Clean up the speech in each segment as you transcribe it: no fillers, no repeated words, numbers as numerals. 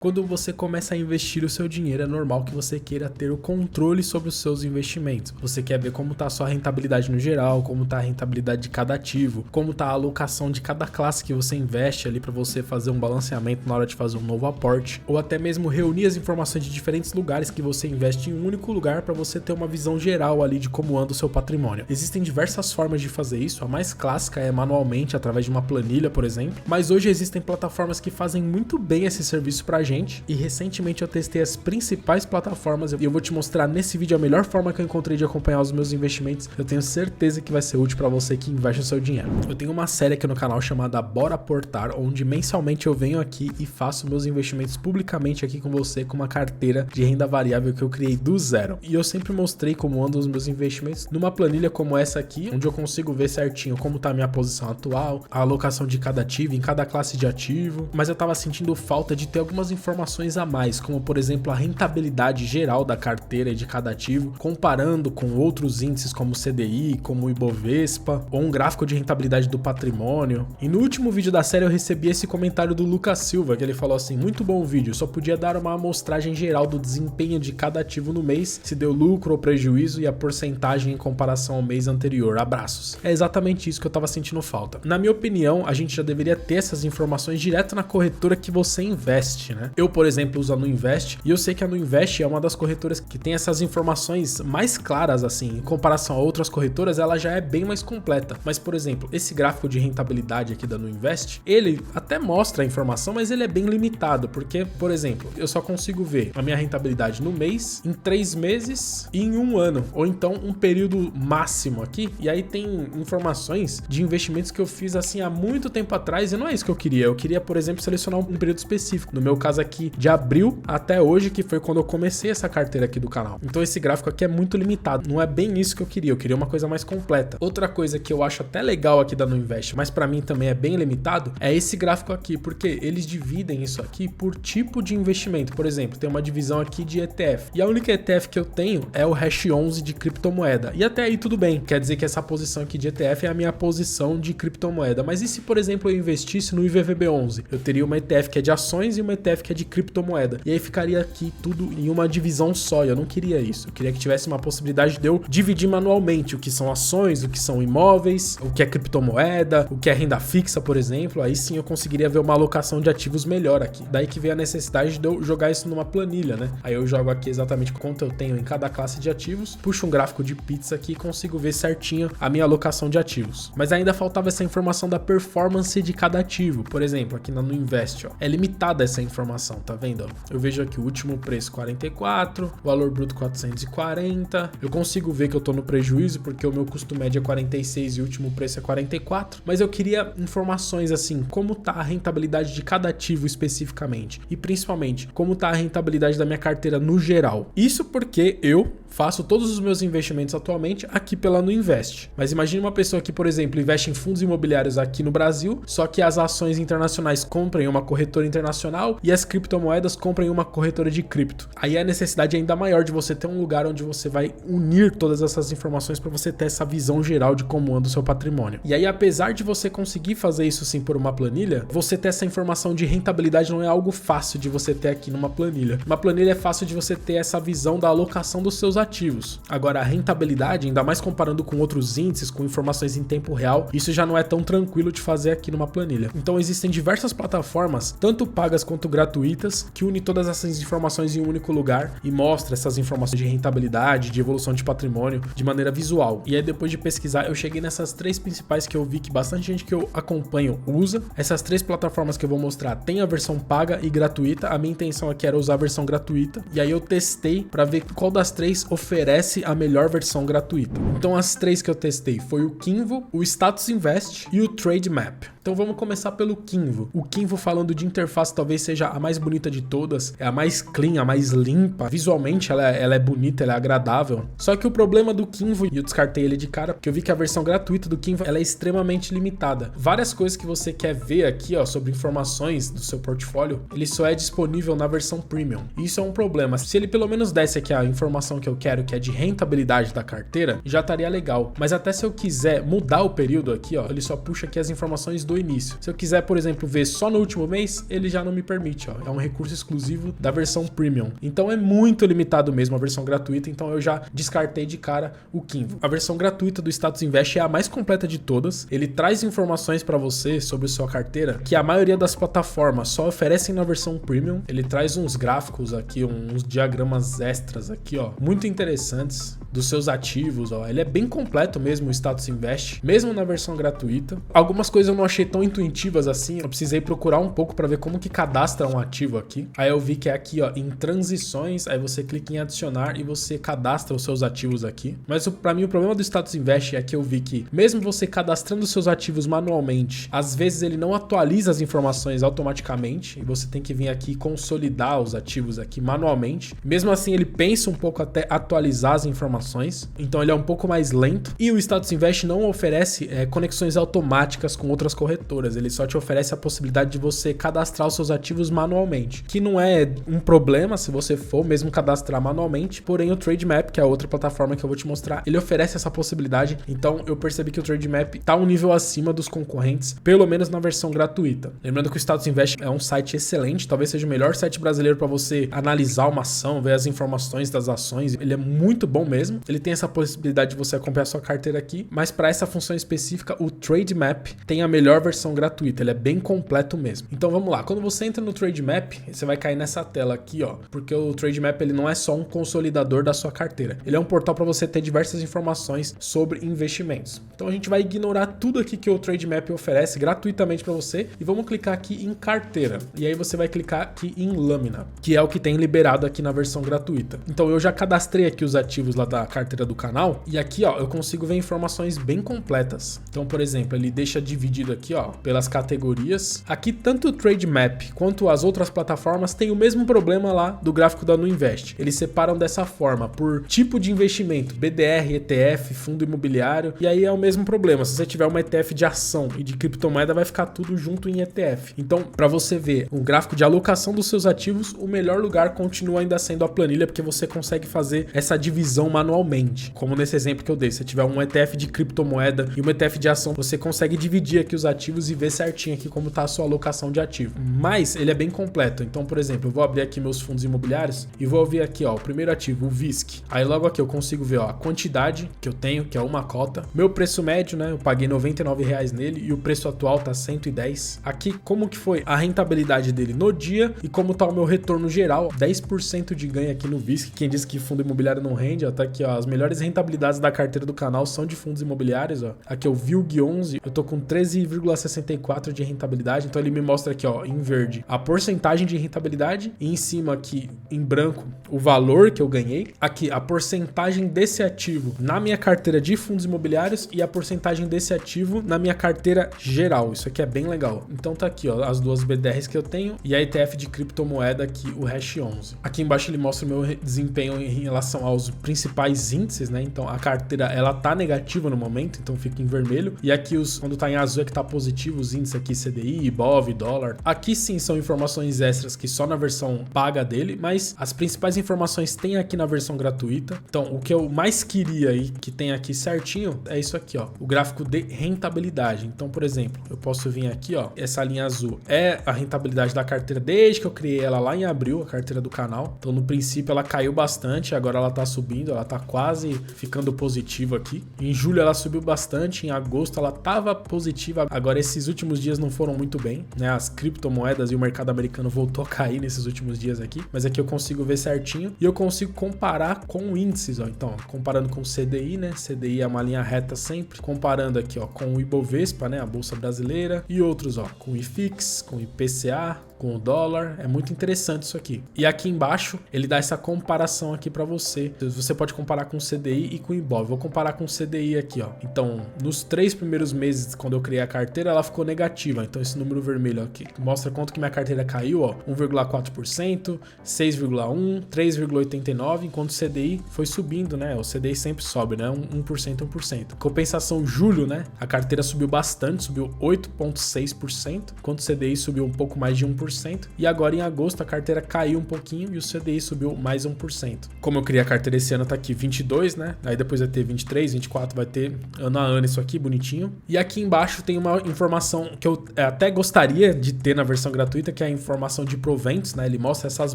Quando você começa a investir o seu dinheiro, é normal que você queira ter o controle sobre os seus investimentos. Você quer ver como está a sua rentabilidade no geral, como está a rentabilidade de cada ativo, como está a alocação de cada classe que você investe ali para você fazer um balanceamento na hora de fazer um novo aporte, ou até mesmo reunir as informações de diferentes lugares que você investe em um único lugar para você ter uma visão geral ali de como anda o seu patrimônio. Existem diversas formas de fazer isso, a mais clássica é manualmente, através de uma planilha, por exemplo, mas hoje existem plataformas que fazem muito bem esse serviço para a gente. E recentemente eu testei as principais plataformas e eu vou te mostrar nesse vídeo a melhor forma que eu encontrei de acompanhar os meus investimentos. Eu tenho certeza que vai ser útil para você que investe o seu dinheiro. Eu tenho uma série aqui no canal chamada Bora Aportar, onde mensalmente eu venho aqui e faço meus investimentos publicamente aqui com você com uma carteira de renda variável que eu criei do zero. E eu sempre mostrei como andam os meus investimentos numa planilha como essa aqui, onde eu consigo ver certinho como está a minha posição atual, a alocação de cada ativo em cada classe de ativo, mas eu estava sentindo falta de ter algumas informações a mais, como por exemplo a rentabilidade geral da carteira e de cada ativo, comparando com outros índices como o CDI, como o Ibovespa, ou um gráfico de rentabilidade do patrimônio. E no último vídeo da série eu recebi esse comentário do Lucas Silva, que ele falou assim: muito bom o vídeo, só podia dar uma amostragem geral do desempenho de cada ativo no mês, se deu lucro ou prejuízo e a porcentagem em comparação ao mês anterior, abraços. É exatamente isso que eu tava sentindo falta. Na minha opinião, a gente já deveria ter essas informações direto na corretora que você investe, né? Eu, por exemplo, uso a Nuinvest e eu sei que a Nuinvest é uma das corretoras que tem essas informações mais claras, assim, em comparação a outras corretoras, ela já é bem mais completa. Mas, por exemplo, esse gráfico de rentabilidade aqui da Nuinvest, ele até mostra a informação, mas ele é bem limitado, porque, por exemplo, eu só consigo ver a minha rentabilidade no mês, em 3 meses e em 1 ano, ou então um período máximo aqui, e aí tem informações de investimentos que eu fiz assim há muito tempo atrás e não é isso que eu queria, por exemplo, selecionar um período específico. No meu caso aqui, de abril até hoje, que foi quando eu comecei essa carteira aqui do canal. Então esse gráfico aqui é muito limitado, não é bem isso que eu queria uma coisa mais completa. Outra coisa que eu acho até legal aqui da Nuinvest, mas para mim também é bem limitado, é esse gráfico aqui, porque eles dividem isso aqui por tipo de investimento. Por exemplo, tem uma divisão aqui de ETF, e a única ETF que eu tenho é o Hash 11 de criptomoeda, e até aí tudo bem, quer dizer que essa posição aqui de ETF é a minha posição de criptomoeda. Mas e se, por exemplo, eu investisse no IVVB11? Eu teria uma ETF que é de ações e uma ETF que é de criptomoeda. E aí ficaria aqui tudo em uma divisão só. Eu não queria isso. Eu queria que tivesse uma possibilidade de eu dividir manualmente o que são ações, o que são imóveis, o que é criptomoeda, o que é renda fixa, por exemplo. Aí sim eu conseguiria ver uma alocação de ativos melhor aqui. Daí que vem a necessidade de eu jogar isso numa planilha, né? Aí eu jogo aqui exatamente quanto eu tenho em cada classe de ativos, puxo um gráfico de pizza aqui e consigo ver certinho a minha alocação de ativos. Mas ainda faltava essa informação da performance de cada ativo. Por exemplo, aqui na Nuinvest, ó, é limitada essa informação, tá vendo? Eu vejo aqui o último preço 44, valor bruto 440. Eu consigo ver que eu tô no prejuízo porque o meu custo médio é 46 e o último preço é 44. Mas eu queria informações assim, como tá a rentabilidade de cada ativo especificamente e principalmente como tá a rentabilidade da minha carteira no geral. Isso porque eu faço todos os meus investimentos atualmente aqui pela Nuinvest. Mas imagine uma pessoa que, por exemplo, investe em fundos imobiliários aqui no Brasil, só que as ações internacionais comprem uma corretora internacional e as criptomoedas comprem uma corretora de cripto. Aí a necessidade é ainda maior de você ter um lugar onde você vai unir todas essas informações para você ter essa visão geral de como anda o seu patrimônio. E aí, apesar de você conseguir fazer isso sim por uma planilha, você ter essa informação de rentabilidade não é algo fácil de você ter aqui numa planilha. Uma planilha é fácil de você ter essa visão da alocação dos seus ativos. Agora, a rentabilidade, ainda mais comparando com outros índices, com informações em tempo real, isso já não é tão tranquilo de fazer aqui numa planilha. Então existem diversas plataformas, tanto pagas quanto gratuitas, que unem todas essas informações em um único lugar e mostra essas informações de rentabilidade, de evolução de patrimônio, de maneira visual. E aí, depois de pesquisar, eu cheguei nessas 3 principais que eu vi que bastante gente que eu acompanho usa. Essas 3 plataformas que eu vou mostrar tem a versão paga e gratuita. A minha intenção aqui era usar a versão gratuita. E aí eu testei para ver qual das 3 oferece a melhor versão gratuita. Então as 3 que eu testei foi o Kinvo, o Status Invest e o Trade Map. Então vamos começar pelo Kinvo. O Kinvo, falando de interface, talvez seja a mais bonita de todas, é a mais clean, a mais limpa. Visualmente ela é bonita, ela é agradável. Só que o problema do Kinvo, e eu descartei ele de cara, porque eu vi que a versão gratuita do Kinvo ela é extremamente limitada. Várias coisas que você quer ver aqui, ó, sobre informações do seu portfólio, ele só é disponível na versão Premium. Isso é um problema. Se ele pelo menos desse aqui a informação que eu quero, que é de rentabilidade da carteira, já estaria legal. Mas até se eu quiser mudar o período aqui, ó, ele só puxa aqui as informações do início. Se eu quiser, por exemplo, ver só no último mês, ele já não me permite, ó. É um recurso exclusivo da versão Premium. Então é muito limitado mesmo a versão gratuita, então eu já descartei de cara o Kinvo. A versão gratuita do Status Invest é a mais completa de todas. Ele traz informações para você sobre sua carteira que a maioria das plataformas só oferecem na versão Premium. Ele traz uns gráficos aqui, uns diagramas extras aqui, ó, muito interessantes dos seus ativos, ó. Ele é bem completo mesmo, o Status Invest, mesmo na versão gratuita. Algumas coisas eu não achei tão intuitivas assim, eu precisei procurar um pouco para ver como que cadastra um ativo aqui. Aí eu vi que é aqui, ó, em transições, aí você clica em adicionar e você cadastra os seus ativos aqui. Mas para mim o problema do Status Invest é que eu vi que mesmo você cadastrando os seus ativos manualmente, às vezes ele não atualiza as informações automaticamente e você tem que vir aqui consolidar os ativos aqui manualmente. Mesmo assim ele pensa um pouco até atualizar as informações, então ele é um pouco mais lento. E o Status Invest não oferece conexões automáticas com outras corretoras, ele só te oferece a possibilidade de você cadastrar os seus ativos manualmente, que não é um problema se você for mesmo cadastrar manualmente, porém o Trademap, que é a outra plataforma que eu vou te mostrar, ele oferece essa possibilidade, então eu percebi que o Trademap tá um nível acima dos concorrentes, pelo menos na versão gratuita. Lembrando que o Status Invest é um site excelente, talvez seja o melhor site brasileiro para você analisar uma ação, ver as informações das ações, ele é muito bom mesmo, ele tem essa possibilidade de você acompanhar a sua carteira aqui, mas para essa função específica, o Trademap tem a melhor versão gratuita, ele é bem completo mesmo. Então vamos lá, quando você entra no Trademap, você vai cair nessa tela aqui, ó, porque o Trademap ele não é só um consolidador da sua carteira, ele é um portal para você ter diversas informações sobre investimentos. Então a gente vai ignorar tudo aqui que o Trademap oferece gratuitamente para você e vamos clicar aqui em carteira. E aí você vai clicar aqui em lâmina, que é o que tem liberado aqui na versão gratuita. Então eu já cadastrei aqui os ativos lá da carteira do canal e aqui, ó, eu consigo ver informações bem completas. Então, por exemplo, ele deixa dividido aqui, ó, pelas categorias. Aqui tanto o Trademap quanto as outras plataformas têm o mesmo problema lá do gráfico da Nuinvest. Eles separam dessa forma por tipo de investimento, BDR, ETF, fundo imobiliário, e aí é o mesmo problema. Se você tiver uma ETF de ação e de criptomoeda, vai ficar tudo junto em ETF. Então, para você ver um gráfico de alocação dos seus ativos, o melhor lugar continua ainda sendo a planilha, porque você consegue fazer essa divisão manualmente. Como nesse exemplo que eu dei, se você tiver um ETF de criptomoeda e um ETF de ação, você consegue dividir aqui os ativos e ver certinho aqui como está a sua alocação de ativo. Mas ele é bem completo. Então, por exemplo, eu vou abrir aqui meus fundos imobiliários e vou ver aqui, ó, o primeiro ativo, o VISC. Aí logo aqui eu consigo ver, ó, a quantidade que eu tenho, que é uma cota. Meu preço médio, né? Eu paguei R$99 nele e o preço atual tá 110. Aqui, como que foi a rentabilidade dele no dia e como tá o meu retorno geral, 10% de ganho aqui no VISC. Quem disse que fundo imobiliário não rende, ó, tá aqui, ó, as melhores rentabilidades da carteira do canal são de fundos imobiliários, ó. Aqui é o VILG11, eu tô com 13,64 de rentabilidade, então ele me mostra aqui, ó, em verde, a porcentagem de rentabilidade e em cima aqui, em branco, o valor que eu ganhei. Aqui, a porcentagem desse ativo na minha carteira de fundos imobiliários e a porcentagem desse ativo na minha carteira geral. Isso aqui é bem legal. Então tá aqui, ó, as duas BDRs que eu tenho e a ETF de criptomoeda aqui, o Hash 11. Aqui embaixo ele mostra o meu desempenho em relação aos principais índices, né? Então a carteira, ela tá negativa no momento, então fica em vermelho. E aqui quando tá em azul é que tá positivo, os índices aqui CDI, IBOV, dólar. Aqui sim são informações extras que só na versão paga dele, mas as principais informações tem aqui na versão gratuita. Então o que eu mais queria aí, que tem aqui certinho, é isso aqui, ó, o gráfico de rentabilidade. Então, por exemplo, eu posso vir aqui, ó, essa linha azul é a rentabilidade da carteira desde que eu criei ela lá em abril, a carteira do canal. Então no princípio ela caiu bastante, agora ela tá subindo, ela tá quase ficando positiva aqui. Em julho ela subiu bastante, em agosto ela tava positiva, agora esses últimos dias não foram muito bem, né? As criptomoedas e o mercado americano voltou a cair nesses últimos dias aqui, mas aqui eu consigo ver certinho e eu consigo comparar com índices, ó. Então, comparando com o CDI, né? CDI é uma linha reta sempre, comparando aqui, ó, com o Ibovespa, né? A bolsa brasileira e outros, ó, com o IFIX, com o IPCA, com o dólar. É muito interessante isso aqui. E aqui embaixo ele dá essa comparação aqui para você. Você pode comparar com o CDI e com o IBOV. Vou comparar com o CDI aqui, ó. Então, nos 3 primeiros meses quando eu criei a carteira, ela ficou negativa. Então, esse número vermelho aqui mostra quanto que minha carteira caiu, ó. 1,4%, 6,1%, 3,89%, enquanto o CDI foi subindo, né? O CDI sempre sobe, né? 1%, 1%. Compensação julho, né? A carteira subiu bastante, subiu 8,6%, enquanto o CDI subiu um pouco mais de 1%. 1%, e agora em agosto a carteira caiu um pouquinho e o CDI subiu mais 1%. Como eu criei a carteira esse ano, tá aqui 22, né? Aí depois vai ter 23, 24, vai ter ano a ano isso aqui, bonitinho. E aqui embaixo tem uma informação que eu até gostaria de ter na versão gratuita, que é a informação de proventos, né? Ele mostra essas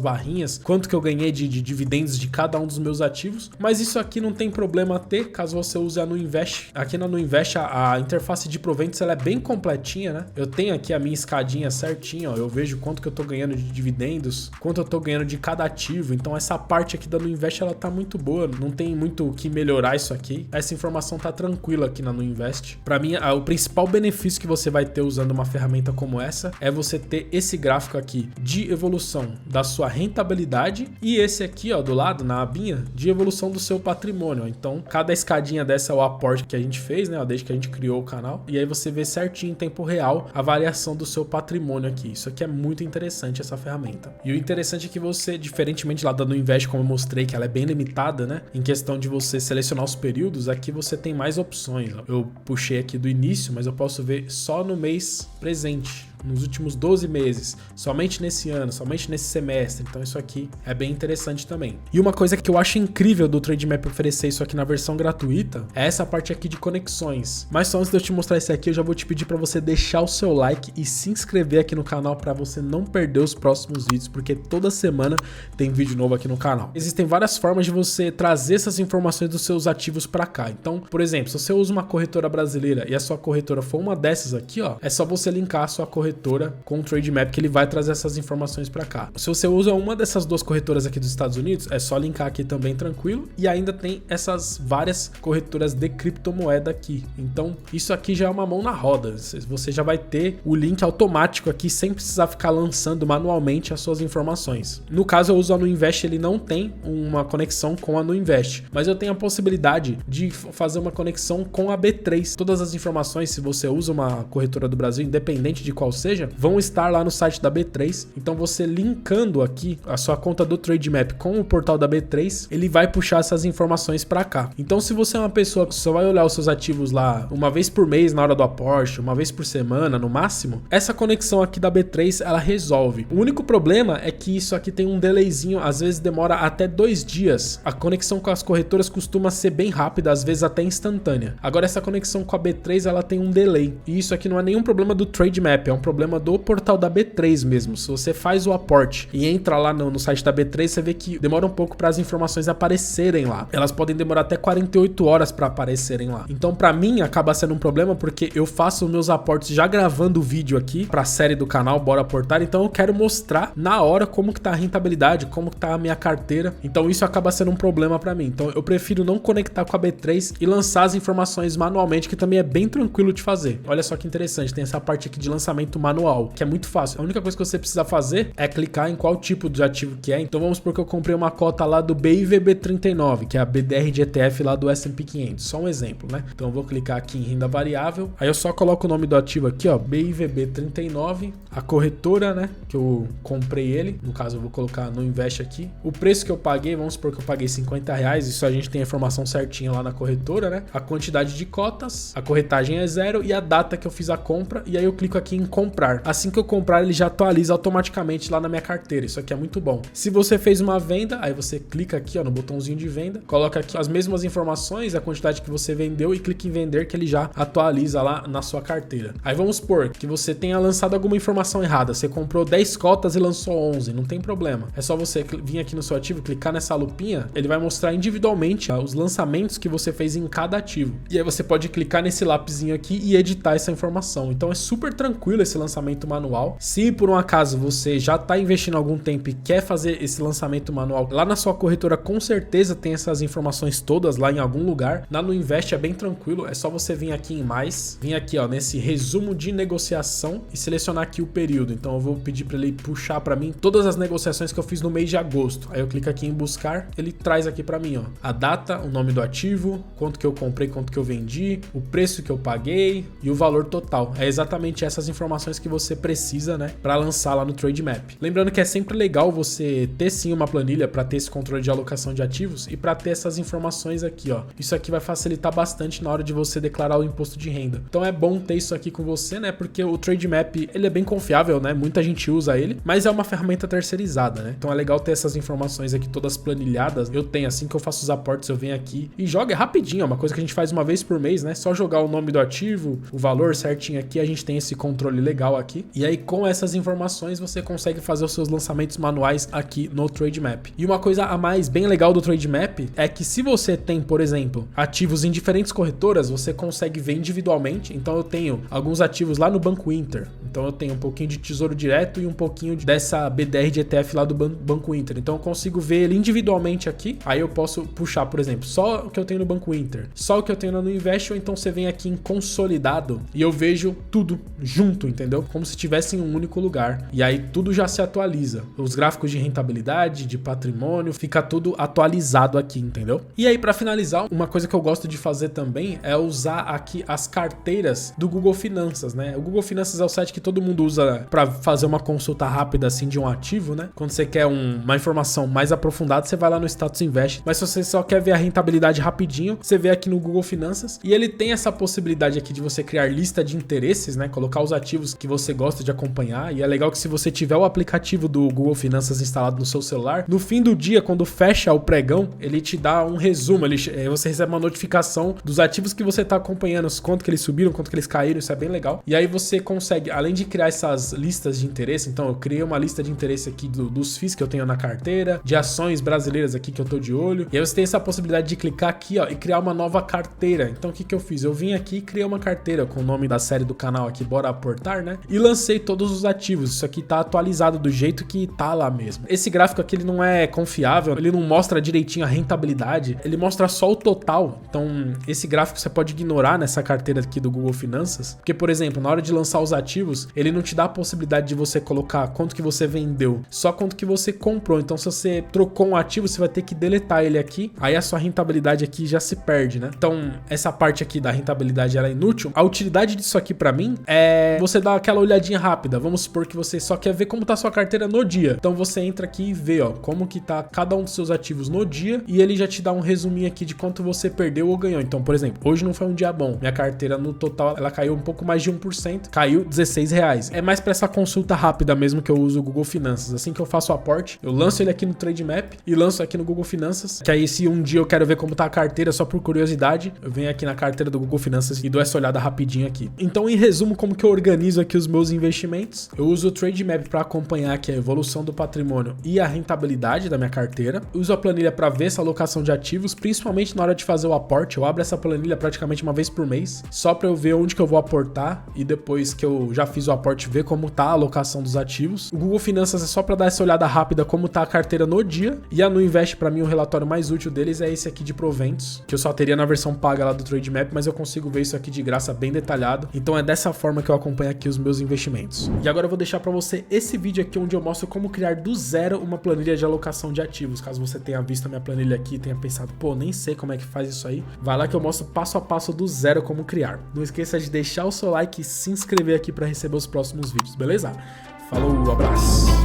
barrinhas, quanto que eu ganhei de dividendos de cada um dos meus ativos, mas isso aqui não tem problema ter, caso você use a Nuinvest. Aqui na Nuinvest a interface de proventos ela é bem completinha, né? Eu tenho aqui a minha escadinha certinha, ó, eu vejo quanto que eu tô ganhando de dividendos, quanto eu tô ganhando de cada ativo, então essa parte aqui da Nuinvest ela tá muito boa, não tem muito o que melhorar isso aqui, essa informação tá tranquila aqui na Nuinvest. Para mim, o principal benefício que você vai ter usando uma ferramenta como essa é você ter esse gráfico aqui de evolução da sua rentabilidade e esse aqui, ó, do lado, na abinha, de evolução do seu patrimônio. Então, cada escadinha dessa é o aporte que a gente fez, né, ó, desde que a gente criou o canal, e aí você vê certinho em tempo real a variação do seu patrimônio aqui. Isso aqui é muito interessante, essa ferramenta. E o interessante é que você, diferentemente lá da Nuinvest, como eu mostrei, que ela é bem limitada, né, em questão de você selecionar os períodos, aqui você tem mais opções. Ó. Eu puxei aqui do início, mas eu posso ver só no mês presente, nos últimos 12 meses, somente nesse ano, somente nesse semestre. Então isso aqui é bem interessante também. E uma coisa que eu acho incrível do Trademap oferecer isso aqui na versão gratuita é essa parte aqui de conexões. Mas só antes de eu te mostrar isso aqui, eu já vou te pedir para você deixar o seu like e se inscrever aqui no canal para você não perder os próximos vídeos, porque toda semana tem vídeo novo aqui no canal. Existem várias formas de você trazer essas informações dos seus ativos para cá. Então, por exemplo, se você usa uma corretora brasileira e a sua corretora for uma dessas aqui, ó, é só você linkar a sua corretora com o Trademap que ele vai trazer essas informações para cá. Se você usa uma dessas duas corretoras aqui dos Estados Unidos, é só linkar aqui também tranquilo, e ainda tem essas várias corretoras de criptomoeda aqui. Então isso aqui já é uma mão na roda, você já vai ter o link automático aqui sem precisar ficar lançando manualmente as suas informações. No caso eu uso a Nuinvest, ele não tem uma conexão com a Nuinvest, mas eu tenho a possibilidade de fazer uma conexão com a B3. Todas as informações, se você usa uma corretora do Brasil, independente de qual seja, vão estar lá no site da B3. Então você linkando aqui a sua conta do Trademap com o portal da B3, ele vai puxar essas informações para cá. Então se você é uma pessoa que só vai olhar os seus ativos lá uma vez por mês na hora do aporte, uma vez por semana no máximo, essa conexão aqui da B3 ela resolve. O único problema é que isso aqui tem um delayzinho, às vezes demora até 2 dias. A conexão com as corretoras costuma ser bem rápida, às vezes até instantânea. Agora essa conexão com a B3 ela tem um delay, e isso aqui não é nenhum problema do Trademap, é um problema do portal da B3 mesmo. Se você faz o aporte e entra lá no site da B3, você vê que demora um pouco para as informações aparecerem lá. Elas podem demorar até 48 horas para aparecerem lá. Então para mim acaba sendo um problema, porque eu faço meus aportes já gravando o vídeo aqui para a série do canal Bora Aportar, então eu quero mostrar na hora como que tá a rentabilidade, como que tá a minha carteira. Então isso acaba sendo um problema para mim. Então eu prefiro não conectar com a B3 e lançar as informações manualmente, que também é bem tranquilo de fazer. Olha só que interessante, tem essa parte aqui de lançamento manual, que é muito fácil. A única coisa que você precisa fazer é clicar em qual tipo de ativo que é. Então vamos supor que eu comprei uma cota lá do BIVB39, que é a BDR de ETF lá do S&P 500. Só um exemplo, né? Então eu vou clicar aqui em renda variável. Aí eu só coloco o nome do ativo aqui, ó, BIVB39, a corretora, né, que eu comprei ele. No caso eu vou colocar no Invest aqui. O preço que eu paguei, vamos supor que eu paguei R$50. Isso a gente tem a informação certinha lá na corretora, né? A quantidade de cotas, a corretagem é 0 e a data que eu fiz a compra. E aí eu clico aqui em comprar. Assim que eu comprar, ele já atualiza automaticamente lá na minha carteira. Isso aqui é muito bom. Se você fez uma venda, aí você clica aqui, ó, no botãozinho de venda, coloca aqui as mesmas informações, a quantidade que você vendeu, e clica em vender, que ele já atualiza lá na sua carteira. Aí vamos supor que você tenha lançado alguma informação errada. Você comprou 10 cotas e lançou 11, não tem problema. É só você vir aqui no seu ativo, clicar nessa lupinha, ele vai mostrar individualmente os lançamentos que você fez em cada ativo. E aí você pode clicar nesse lapisinho aqui e editar essa informação. Então é super tranquilo esse lançamento manual. Se por um acaso você já está investindo há algum tempo e quer fazer esse lançamento manual, lá na sua corretora com certeza tem essas informações todas lá em algum lugar. Na Nuinvest é bem tranquilo, é só você vir aqui em mais, vir aqui, ó, nesse resumo de negociação e selecionar aqui o período. Então eu vou pedir para ele puxar para mim todas as negociações que eu fiz no mês de agosto. Aí eu clico aqui em buscar, ele traz aqui para mim, ó, a data, o nome do ativo, quanto que eu comprei, quanto que eu vendi, o preço que eu paguei e o valor total. É exatamente essas informações informações que você precisa, né, para lançar lá no Trade Map. Lembrando que é sempre legal você ter sim uma planilha para ter esse controle de alocação de ativos e para ter essas informações aqui, ó. Isso aqui vai facilitar bastante na hora de você declarar o imposto de renda. Então é bom ter isso aqui com você, né, porque o Trade Map, ele é bem confiável, né, muita gente usa ele, mas é uma ferramenta terceirizada, né, então é legal ter essas informações aqui todas planilhadas. Eu tenho, assim que eu faço os aportes, eu venho aqui e jogo, é rapidinho, é uma coisa que a gente faz uma vez por mês, né, só jogar o nome do ativo, o valor certinho aqui, a gente tem esse controle legal aqui, e aí com essas informações você consegue fazer os seus lançamentos manuais aqui no Trade Map. E uma coisa a mais bem legal do Trade Map é que se você tem, por exemplo, ativos em diferentes corretoras, você consegue ver individualmente. Então eu tenho alguns ativos lá no Banco Inter, então eu tenho um pouquinho de Tesouro Direto e um pouquinho dessa BDR de ETF lá do Banco Inter, então eu consigo ver ele individualmente aqui. Aí eu posso puxar, por exemplo, só o que eu tenho no Banco Inter, só o que eu tenho no Invest, ou então você vem aqui em consolidado e eu vejo tudo junto, entendeu? Como se estivesse em um único lugar. E aí tudo já se atualiza. Os gráficos de rentabilidade, de patrimônio, fica tudo atualizado aqui, entendeu? E aí, para finalizar, uma coisa que eu gosto de fazer também é usar aqui as carteiras do Google Finanças, né? O Google Finanças é o site que todo mundo usa para fazer uma consulta rápida assim de um ativo, né? Quando você quer uma informação mais aprofundada, você vai lá no Status Invest. Mas se você só quer ver a rentabilidade rapidinho, você vê aqui no Google Finanças, e ele tem essa possibilidade aqui de você criar lista de interesses, né? Colocar os ativos que você gosta de acompanhar. E é legal que se você tiver o aplicativo do Google Finanças instalado no seu celular, no fim do dia, quando fecha o pregão, ele te dá um resumo, você recebe uma notificação dos ativos que você está acompanhando, quanto que eles subiram, quanto que eles caíram, isso é bem legal. E aí você consegue, além de criar essas listas de interesse, então eu criei uma lista de interesse aqui dos FIIs que eu tenho na carteira, de ações brasileiras aqui que eu tô de olho, e aí você tem essa possibilidade de clicar aqui, ó, e criar uma nova carteira. Então o que eu fiz? Eu vim aqui e criei uma carteira com o nome da série do canal aqui, Bora Aportar, né? E lancei todos os ativos. Isso aqui tá atualizado do jeito que tá lá mesmo. Esse gráfico aqui, ele não é confiável, ele não mostra direitinho a rentabilidade, ele mostra só o total. Então esse gráfico você pode ignorar nessa carteira aqui do Google Finanças, porque, por exemplo, na hora de lançar os ativos, ele não te dá a possibilidade de você colocar quanto que você vendeu, só quanto que você comprou. Então se você trocou um ativo, você vai ter que deletar ele aqui, aí a sua rentabilidade aqui já se perde, né? Então essa parte aqui da rentabilidade, ela é inútil. A utilidade disso aqui pra mim é você dar aquela olhadinha rápida. Vamos supor que você só quer ver como tá a sua carteira no dia, então você entra aqui e vê, ó, como que tá cada um dos seus ativos no dia, e ele já te dá um resuminho aqui de quanto você perdeu ou ganhou. Então, por exemplo, hoje não foi um dia bom, minha carteira no total, ela caiu um pouco mais de 1%, caiu R$16. É mais pra essa consulta rápida mesmo que eu uso o Google Finanças. Assim que eu faço o aporte, eu lanço ele aqui no Trade Map e lanço aqui no Google Finanças, que aí se um dia eu quero ver como tá a carteira só por curiosidade, eu venho aqui na carteira do Google Finanças e dou essa olhada rapidinho aqui. Então, em resumo, como que eu organizo aqui os meus investimentos? Eu uso o Trade Map para acompanhar aqui a evolução do patrimônio e a rentabilidade da minha carteira. Eu uso a planilha para ver essa alocação de ativos, principalmente na hora de fazer o aporte. Eu abro essa planilha praticamente uma vez por mês, só para eu ver onde que eu vou aportar, e depois que eu já fiz o aporte, ver como tá a alocação dos ativos. O Google Finanças é só para dar essa olhada rápida como tá a carteira no dia, e a Nuinvest, para mim, o relatório mais útil deles é esse aqui de proventos, que eu só teria na versão paga lá do Trade Map, mas eu consigo ver isso aqui de graça bem detalhado. Então é dessa forma que eu acompanho aqui os meus investimentos. E agora eu vou deixar para você esse vídeo aqui onde eu mostro como criar do zero uma planilha de alocação de ativos. Caso você tenha visto a minha planilha aqui e tenha pensado, pô, nem sei como é que faz isso aí, vai lá que eu mostro passo a passo do zero como criar. Não esqueça de deixar o seu like e se inscrever aqui para receber os próximos vídeos, beleza? Falou, abraço!